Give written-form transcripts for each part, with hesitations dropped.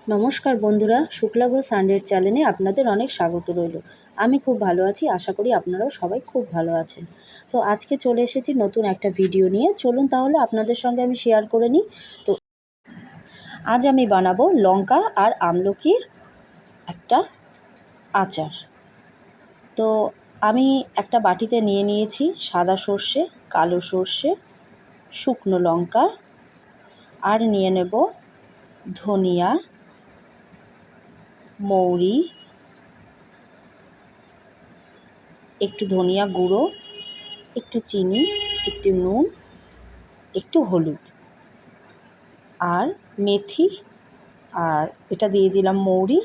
নমস্কার বন্ধুরা, শুক্লাভ সানডের চ্যানেলে আপনাদের অনেক স্বাগত রইল। আমি খুব ভালো আছি, আশা করি আপনারাও সবাই খুব ভালো আছেন। তো আজকে চলে এসেছি নতুন একটা ভিডিও নিয়ে। চলুন তাহলে আপনাদের সঙ্গে আমি শেয়ার করে নিই। তো আজ আমি বানাবো লঙ্কা আর আমলকির একটা আচার। তো আমি একটা বাটিতে নিয়ে নিয়েছি সাদা সর্ষে, কালো সর্ষে, শুকনো লঙ্কা, আর নিয়ে নেব ধনিয়া, মৌরি, একটু ধনিয়া গুঁড়ো, একটু চিনি, একটু নুন, একটু হলুদ, আর মেথি, আর এটা দিয়ে দিলাম মৌরি,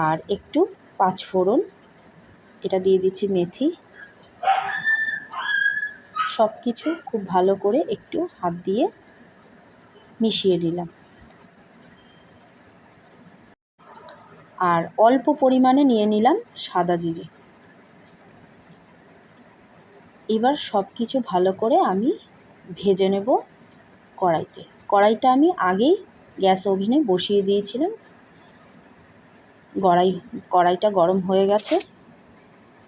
আর একটু পাঁচফোড়ন, এটা দিয়ে দিচ্ছি মেথি। সব কিছু খুব ভালো করে একটু হাত দিয়ে মিশিয়ে নিলাম। আর অল্প পরিমাণে নিয়ে নিলাম সাদা জিরে। এবার সব কিছু ভালো করে আমি ভেজে নেব কড়াইতে। কড়াইটা আমি আগেই গ্যাস ওভেনে বসিয়ে দিয়েছিলাম। কড়াইটা গরম হয়ে গেছে।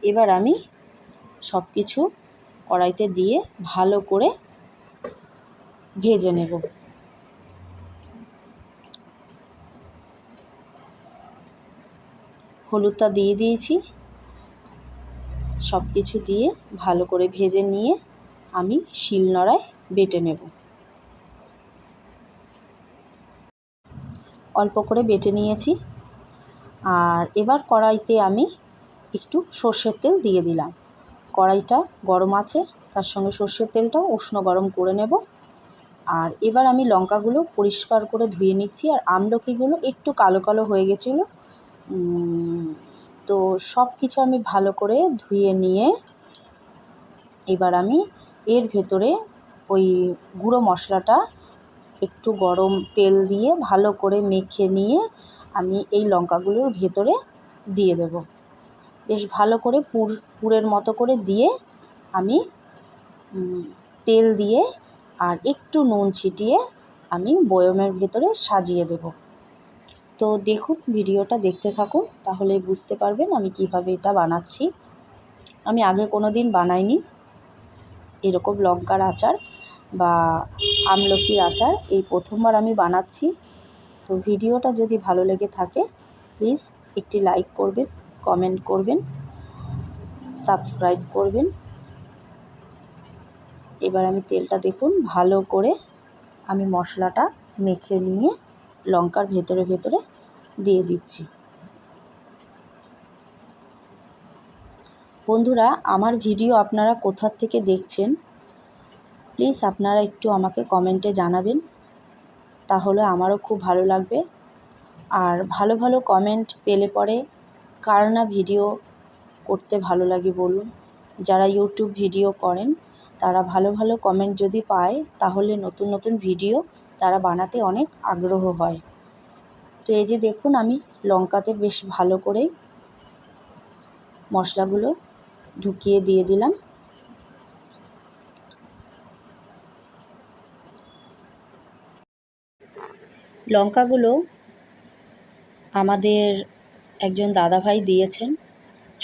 এবার আমি সব কিছু কড়াইতে দিয়ে ভালো করে ভেজে নেব। হলুদটা দিয়ে দিয়েছি। সব কিছু দিয়ে ভালো করে ভেজে নিয়ে আমি শিলনোড়ায় বেটে নেব। অল্প করে বেটে নিয়েছি। আর এবার কড়াইতে আমি একটু সর্ষের তেল দিয়ে দিলাম। কড়াইটা গরম আছে, তার সঙ্গে সর্ষের তেলটাও উষ্ণ গরম করে নেব। আর এবার আমি লঙ্কাগুলো পরিষ্কার করে ধুয়ে নিচ্ছি। আর আমলকিগুলো একটু কালো কালো হয়ে গেছিলো। তো সব কিছু আমি ভালো করে ধুয়ে নিয়ে এবার আমি এর ভেতরে ওই গুঁড়ো মশলাটা একটু গরম তেল দিয়ে ভালো করে মেখে নিয়ে আমি এই লঙ্কাগুলোর ভেতরে দিয়ে দেব। বেশ ভালো করে পুরের মতো করে দিয়ে আমি তেল দিয়ে আর একটু নুন ছিটিয়ে আমি বয়মের ভেতরে সাজিয়ে দেব। তো দেখুন, ভিডিওটা দেখতে থাকুন, তাহলে বুঝতে পারবেন আমি কিভাবে এটা বানাচ্ছি। আমি আগে কোনো দিন বানাইনি এরকম লঙ্কার আচার বা আমলকির আচার, এই প্রথমবার আমি বানাচ্ছি। তো ভিডিওটা যদি ভালো লেগে থাকে প্লিজ একটি লাইক করবেন, কমেন্ট করবেন, সাবস্ক্রাইব করবেন। এবার আমি তেলটা দেখুন ভালো করে আমি মশলাটা মেখে নিয়ে লঙ্কার ভেতরে ভেতরে দিয়ে দিচ্ছি। বন্ধুরা, আমার ভিডিও আপনারা কোথা থেকে দেখছেন প্লিজ আপনারা একটু আমাকে কমেন্টে জানাবেন, তাহলে আমারও খুব ভালো লাগবে। আর ভালো ভালো কমেন্ট পেলে পরে কার না ভিডিও করতে ভালো লাগে বলুন। যারা ইউটিউব ভিডিও করেন তারা ভালো ভালো কমেন্ট যদি পায় তাহলে নতুন নতুন ভিডিও তারা বানাতে অনেক আগ্রহ হয়। তো এই যে দেখুন, আমি লঙ্কাতে বেশ ভালো করে মশলাগুলো ঢুকিয়ে দিয়ে দিলাম। লঙ্কাগুলো আমাদের একজন দাদাভাই দিয়েছেন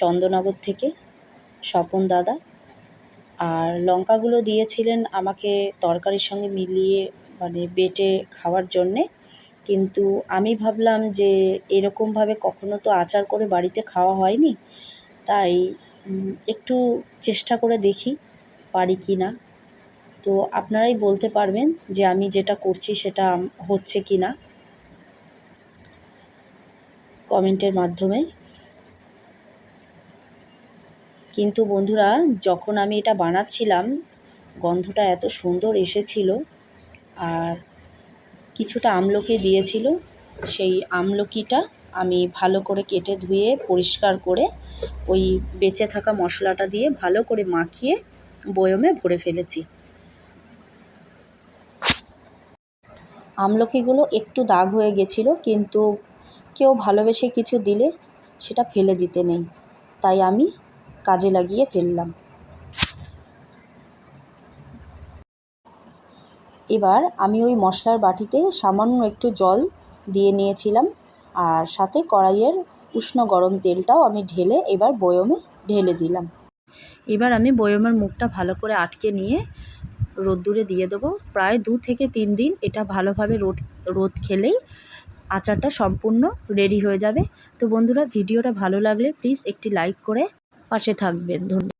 চন্দননগর থেকে, স্বপন দাদা। আর লঙ্কাগুলো দিয়েছিলেন আমাকে তরকারির সঙ্গে মিলিয়ে বেটে খাওয়ার জন্যে। কিন্তু আমি ভাবলাম যে এরকমভাবে কখনো তো আচার করে বাড়িতে খাওয়া হয়নি, তাই একটু চেষ্টা করে দেখি পারি কি না। তো আপনারাই বলতে পারবেন যে আমি যেটা করছি সেটা হচ্ছে কি না কমেন্টের মাধ্যমে। কিন্তু বন্ধুরা, যখন আমি এটা বানাচ্ছিলাম গন্ধটা এত সুন্দর এসেছিল। আর কিছুটা আমলকি দিয়েছিল, সেই আমলকিটা আমি ভালো করে কেটে ধুয়ে পরিষ্কার করে ওই বেঁচে থাকা মশলাটা দিয়ে ভালো করে মাখিয়ে বয়মে ভরে ফেলেছি। আমলকিগুলো একটু দাগ হয়ে গেছিলো, কিন্তু কেউ ভালোবেসে কিছু দিলে সেটা ফেলে দিতে নেই, তাই আমি কাজে লাগিয়ে ফেললাম। এবার আমি ওই মশলার বাটিতে সামান্য একটু জল দিয়ে নিয়েছিলাম, আর সাথে কড়াইয়ের উষ্ণ গরম তেলটাও আমি ঢেলে এবার বয়মে ঢেলে দিলাম। এবার আমি বয়মের মুখটা ভালো করে আটকে নিয়ে রোদ্দুরে দিয়ে দেবো। প্রায় 2 থেকে 3 দিন এটা ভালোভাবে রোদ খেলেই আচারটা সম্পূর্ণ রেডি হয়ে যাবে। তো বন্ধুরা, ভিডিওটা ভালো লাগলে প্লিজ একটি লাইক করে পাশে থাকবেন। ধন্যবাদ।